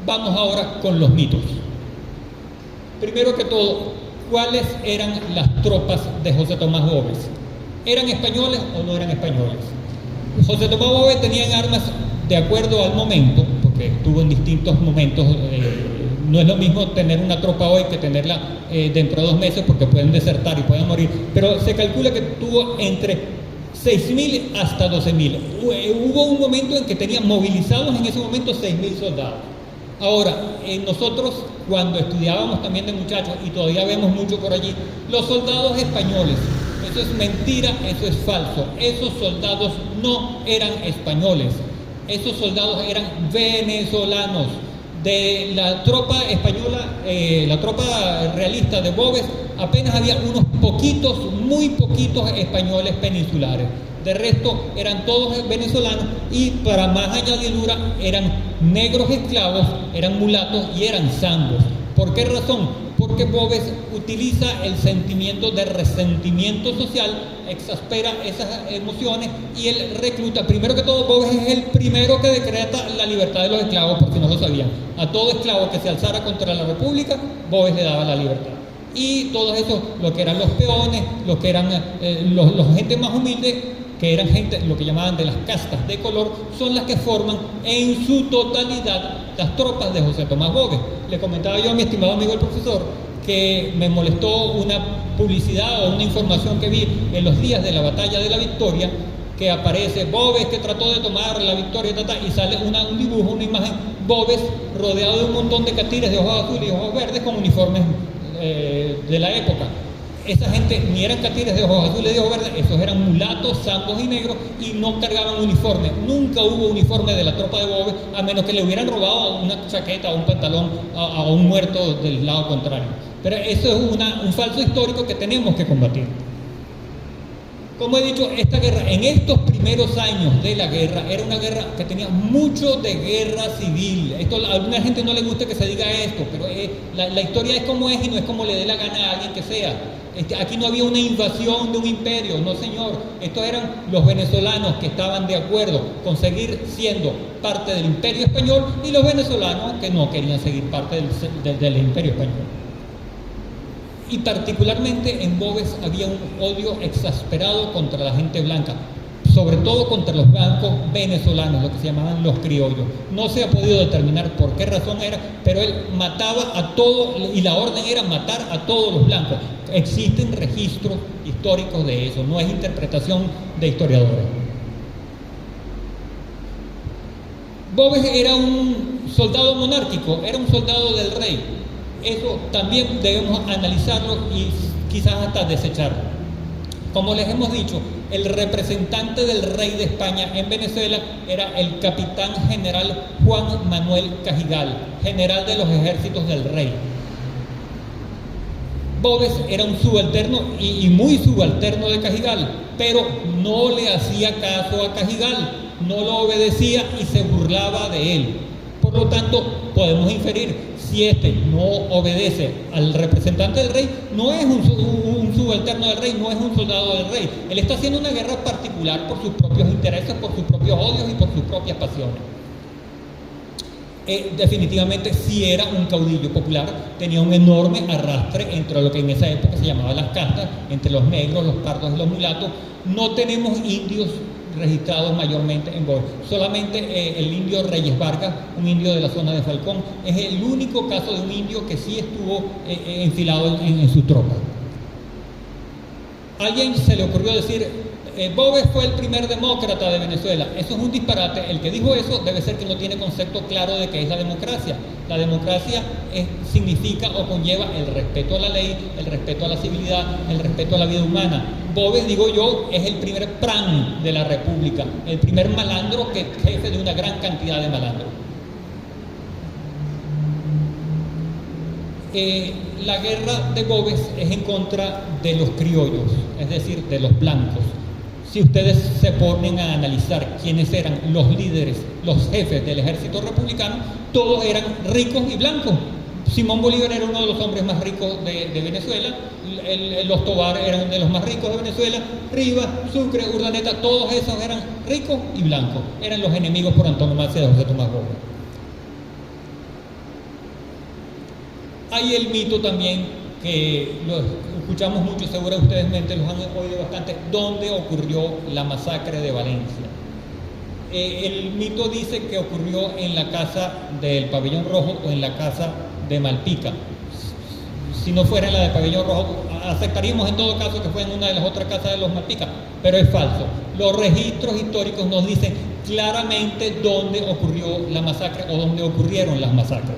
Vamos ahora con los mitos. Primero que todo, ¿cuáles eran las tropas de José Tomás Boves? ¿Eran españoles o no eran españoles? José Tomás Boves tenía armas de acuerdo al momento, porque estuvo en distintos momentos. No es lo mismo tener una tropa hoy que tenerla dentro de 2 meses, porque pueden desertar y pueden morir, pero se calcula que tuvo entre 6.000 hasta 12.000. Hubo un momento en que tenían movilizados en ese momento 6.000 soldados. Ahora, nosotros cuando estudiábamos también de muchachos, y todavía vemos mucho por allí, los soldados españoles, eso es mentira, eso es falso. Esos soldados no eran españoles, esos soldados eran venezolanos. De la tropa española, la tropa realista de Boves, apenas había unos poquitos, muy poquitos españoles peninsulares. De resto eran todos venezolanos, y para más añadidura eran negros esclavos, eran mulatos y eran zambos. ¿Por qué razón? Porque Boves utiliza el sentimiento de resentimiento social, exaspera esas emociones, y él recluta. Primero que todo, Boves es el primero que decreta la libertad de los esclavos, por si no lo sabían. A todo esclavo que se alzara contra la República, Boves le daba la libertad. Y todos esos, lo que eran los peones, lo que eran los gente más humilde, que eran gente, lo que llamaban de las castas de color, son las que forman en su totalidad las tropas de José Tomás Boves. Le comentaba yo a mi estimado amigo el profesor que me molestó una publicidad o una información que vi en los días de la batalla de la Victoria, que aparece Boves que trató de tomar la Victoria, y sale un dibujo, una imagen, Boves rodeado de un montón de catires de ojos azules y ojos verdes con uniformes de la época. Esa gente ni eran catires de ojos azules y de ojos verdes, esos eran mulatos, zambos y negros, y no cargaban uniforme. Nunca hubo uniforme de la tropa de Boves, a menos que le hubieran robado una chaqueta o un pantalón a un muerto del lado contrario. Pero eso es un falso histórico que tenemos que combatir. Como he dicho, esta guerra, en estos primeros años de la guerra, era una guerra que tenía mucho de guerra civil. A alguna gente no le gusta que se diga esto, pero la historia es como es y no es como le dé la gana a alguien que sea. Aquí no había una invasión de un imperio, no señor. Estos eran los venezolanos que estaban de acuerdo con seguir siendo parte del imperio español, y los venezolanos que no querían seguir parte del imperio español. Y particularmente en Boves había un odio exasperado contra la gente blanca, sobre todo contra los blancos venezolanos, lo que se llamaban los criollos. No se ha podido determinar por qué razón era, pero él mataba a todos, y la orden era matar a todos los blancos. Existen registros históricos de eso, no es interpretación de historiadores. Boves era un soldado monárquico, era un soldado del rey. Eso también debemos analizarlo y quizás hasta desecharlo. Como les hemos dicho, el representante del rey de España en Venezuela era el capitán general Juan Manuel Cajigal, general de los ejércitos del rey. Boves era un subalterno y muy subalterno de Cajigal, pero no le hacía caso a Cajigal, no lo obedecía y se burlaba de él. Por lo tanto, podemos inferir, si este no obedece al representante del rey, no es un subalterno del rey, no es un soldado del rey. Él está haciendo una guerra particular por sus propios intereses, por sus propios odios y por sus propias pasiones. Definitivamente sí era un caudillo popular, tenía un enorme arrastre entre lo que en esa época se llamaba las castas, entre los negros, los pardos y los mulatos. No tenemos indios registrados mayormente en Boves. Solamente el indio Reyes Vargas, un indio de la zona de Falcón, es el único caso de un indio que sí estuvo enfilado en su tropa. A alguien se le ocurrió decir, Boves fue el primer demócrata de Venezuela. Eso es un disparate. El que dijo eso debe ser que no tiene concepto claro de qué es la democracia. La democracia significa o conlleva el respeto a la ley, el respeto a la civilidad, el respeto a la vida humana. Boves, digo yo, es el primer PRAN de la República, el primer malandro que es jefe de una gran cantidad de malandros. La guerra de Boves es en contra de los criollos, es decir, de los blancos. Si ustedes se ponen a analizar quiénes eran los líderes, los jefes del ejército republicano, todos eran ricos y blancos. Simón Bolívar era uno de los hombres más ricos de Venezuela, los Tobar eran de los más ricos de Venezuela, Rivas, Sucre, Urdaneta, todos esos eran ricos y blancos. Eran los enemigos por antonomasia de José Tomás Boves. Hay el mito también, que lo escuchamos mucho, seguramente ustedes los han oído bastante, ¿dónde ocurrió la masacre de Valencia? El mito dice que ocurrió en la casa del Pabellón Rojo o en la casa de Malpica. Si no fuera en la del Pabellón Rojo, aceptaríamos en todo caso que fue en una de las otras casas de los Malpica, pero es falso. Los registros históricos nos dicen claramente dónde ocurrió la masacre o dónde ocurrieron las masacres.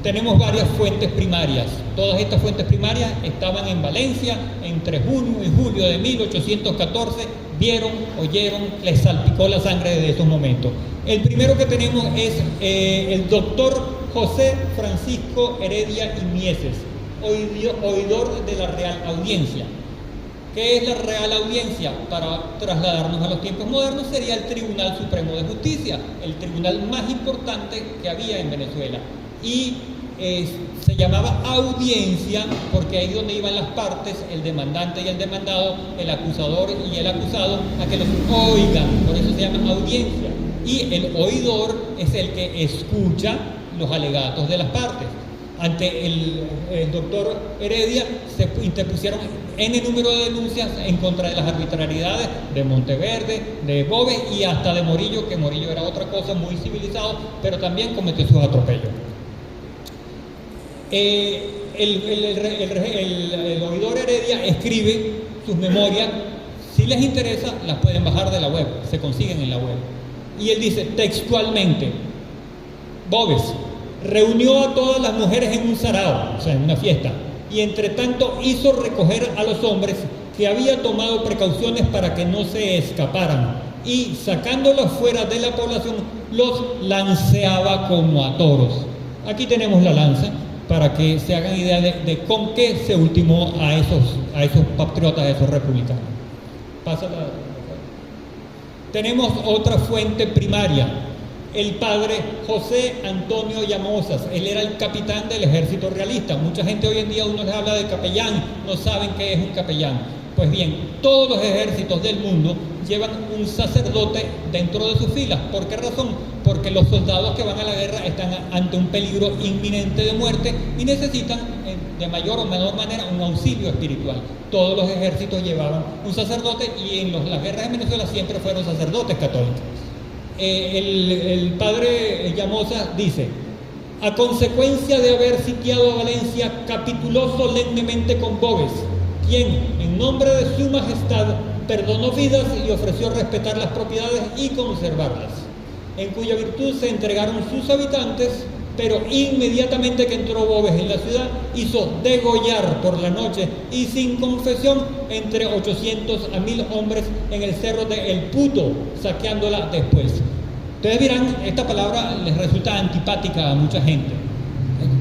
Tenemos varias fuentes primarias. Todas estas fuentes primarias estaban en Valencia entre junio y julio de 1814. Vieron, oyeron, les salpicó la sangre desde esos momentos. El primero que tenemos es el doctor José Francisco Heredia y Mieses, oidor de la Real Audiencia. ¿Qué es la Real Audiencia? Para trasladarnos a los tiempos modernos, sería el Tribunal Supremo de Justicia, el tribunal más importante que había en Venezuela. Y se llamaba audiencia porque ahí es donde iban las partes, el demandante y el demandado, el acusador y el acusado, a que los oigan. Por eso se llama audiencia. Y el oidor es el que escucha los alegatos de las partes. Ante el doctor Heredia se interpusieron N número de denuncias en contra de las arbitrariedades de Monteverde, de Boves y hasta de Morillo, que Morillo era otra cosa, muy civilizado, pero también cometió sus atropellos. El oidor Heredia escribe sus memorias. Si les interesa, las pueden bajar de la web, se consiguen en la web. Y él dice textualmente: Boves reunió a todas las mujeres en un sarao, o sea, en una fiesta, y entre tanto hizo recoger a los hombres que había tomado precauciones para que no se escaparan, y sacándolos fuera de la población los lanceaba como a toros. Aquí tenemos la lanza para que se hagan idea de con qué se ultimó a esos patriotas, a esos republicanos. Tenemos otra fuente primaria, el padre José Antonio Llamosas. Él era el capitán del ejército realista. Mucha gente hoy en día uno les habla de capellán, no saben qué es un capellán. Pues bien, todos los ejércitos del mundo llevan un sacerdote dentro de sus filas. ¿Por qué razón? Porque los soldados que van a la guerra están ante un peligro inminente de muerte y necesitan de mayor o menor manera un auxilio espiritual. Todos los ejércitos llevaban un sacerdote y en las guerras de Venezuela siempre fueron sacerdotes católicos. El padre Llamosa dice: a consecuencia de haber sitiado a Valencia, capituló solemnemente con Boves, quien en nombre de su majestad perdonó vidas y ofreció respetar las propiedades y conservarlas, en cuya virtud se entregaron sus habitantes, pero inmediatamente que entró Boves en la ciudad, hizo degollar por la noche y sin confesión entre 800 a 1000 hombres en el cerro de El Puto, saqueándola después. Ustedes dirán, esta palabra les resulta antipática a mucha gente.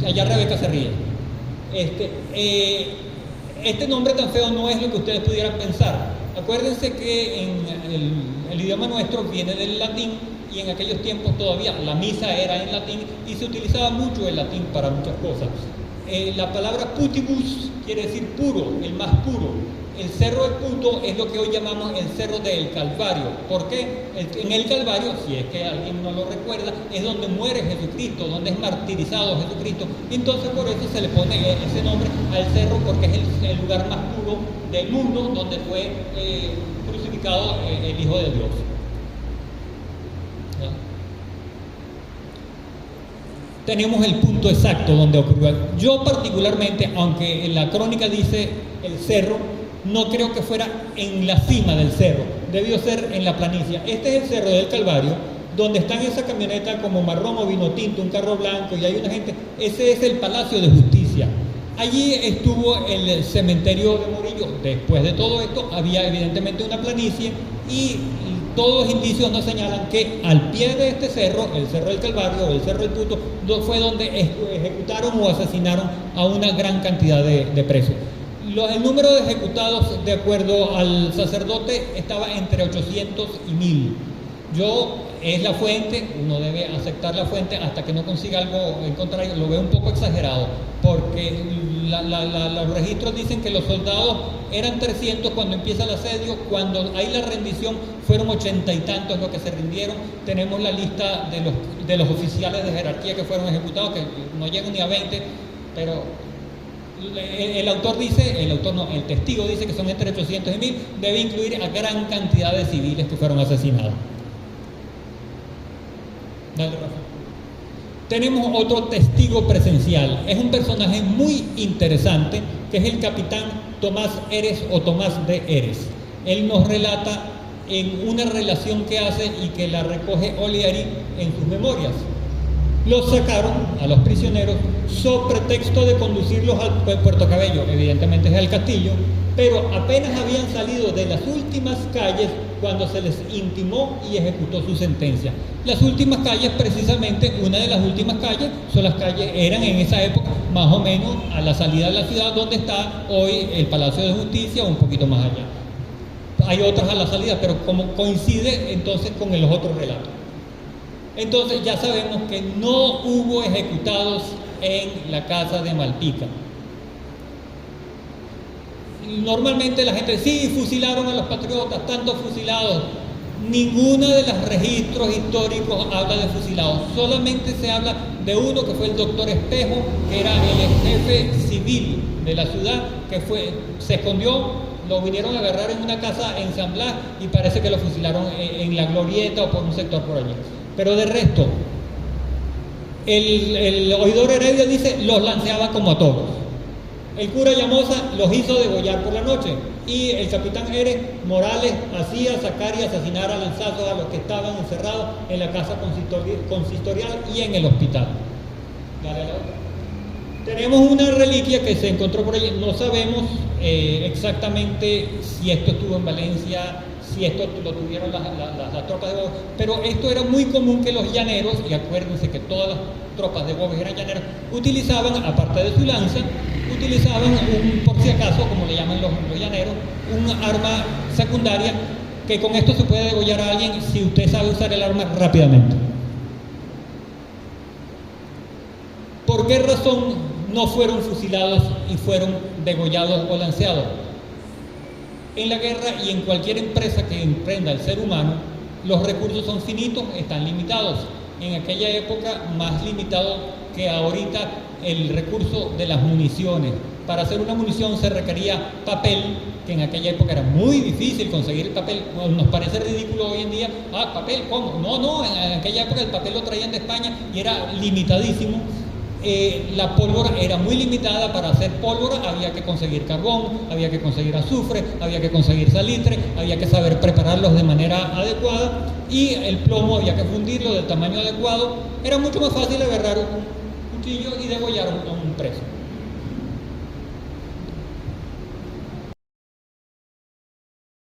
Allá Rebeca se ríe. Este nombre tan feo no es lo que ustedes pudieran pensar. Acuérdense que en el idioma nuestro viene del latín, y en aquellos tiempos todavía la misa era en latín y se utilizaba mucho el latín para muchas cosas. La palabra putibus quiere decir puro, el más puro. El cerro del Puto es lo que hoy llamamos el cerro del Calvario. ¿Por qué? En el Calvario, si es que alguien no lo recuerda, es donde muere Jesucristo, donde es martirizado Jesucristo. Entonces por eso se le pone ese nombre al cerro, porque es el lugar más puro del mundo donde fue crucificado el Hijo de Dios. Tenemos el punto exacto donde ocurrió. Yo particularmente, aunque en la crónica dice el cerro, no creo que fuera en la cima del cerro, debió ser en la planicie. Este es el cerro del Calvario, donde están esa camioneta como marrón o vino tinto, un carro blanco, y hay una gente. Ese es el Palacio de Justicia. Allí estuvo el cementerio de Morillo. Después de todo esto había evidentemente una planicie, y todos los indicios nos señalan que al pie de este cerro, el Cerro del Calvario o el Cerro del Puto, fue donde ejecutaron o asesinaron a una gran cantidad de presos. El número de ejecutados, de acuerdo al sacerdote, estaba entre 800 y 1000. Yo es la fuente, uno debe aceptar la fuente hasta que no consiga algo en contrario. Lo veo un poco exagerado, porque los registros dicen que los soldados eran 300 cuando empieza el asedio, cuando hay la rendición fueron 80 y tantos los que se rindieron. Tenemos la lista de los oficiales de jerarquía que fueron ejecutados, que no llegan ni a 20, pero el testigo dice que son entre 800 y 1000, debe incluir a gran cantidad de civiles que fueron asesinados. Dale, Rafa. Tenemos otro testigo presencial, es un personaje muy interesante, que es el capitán Tomás Eres o Tomás de Eres. Él nos relata en una relación que hace y que la recoge Olieri en sus memorias. Los sacaron a los prisioneros sobre pretexto de conducirlos al Puerto Cabello, evidentemente es el castillo, pero apenas habían salido de las últimas calles cuando se les intimó y ejecutó su sentencia. Las últimas calles, precisamente, una de las últimas calles, eran en esa época más o menos a la salida de la ciudad donde está hoy el Palacio de Justicia, un poquito más allá. Hay otras a la salida, pero como coincide entonces con los otros relatos. Entonces ya sabemos que no hubo ejecutados en la casa de Malpica. Normalmente la gente, sí, fusilaron a los patriotas, tantos fusilados. Ninguno de los registros históricos habla de fusilados. Solamente se habla de uno que fue el doctor Espejo, que era el jefe civil de la ciudad, que se escondió, lo vinieron a agarrar en una casa en San Blas y parece que lo fusilaron en la Glorieta o por un sector por allí. Pero de resto, el oidor Heredia dice, los lanceaba como a todos. El cura Llamosa los hizo degollar por la noche y el capitán Eres Morales hacía sacar y asesinar a lanzazos a los que estaban encerrados en la casa consistorial y en el hospital. Dale a la otra. Tenemos una reliquia que se encontró por allí, no sabemos exactamente si esto estuvo en Valencia, si esto lo tuvieron las tropas de Boves, pero esto era muy común que los llaneros, y acuérdense que todas las tropas de Boves eran llaneros, utilizaban, aparte de su lanza, utilizaban por si acaso, como le llaman los llaneros, un arma secundaria, que con esto se puede degollar a alguien si usted sabe usar el arma rápidamente. ¿Por qué razón no fueron fusilados y fueron degollados o lanceados? En la guerra y en cualquier empresa que emprenda el ser humano, los recursos son finitos, están limitados. En aquella época, más limitado que ahorita, el recurso de las municiones. Para hacer una munición se requería papel, que en aquella época era muy difícil conseguir el papel. Nos parece ridículo hoy en día. ¿Papel? ¿Cómo? No, en aquella época el papel lo traían de España y era limitadísimo. La pólvora era muy limitada. Para hacer pólvora había que conseguir carbón, había que conseguir azufre, había que conseguir salitre, había que saber prepararlos de manera adecuada, y el plomo había que fundirlo del tamaño adecuado. Era mucho más fácil agarrar un cuchillo y degollar a un preso.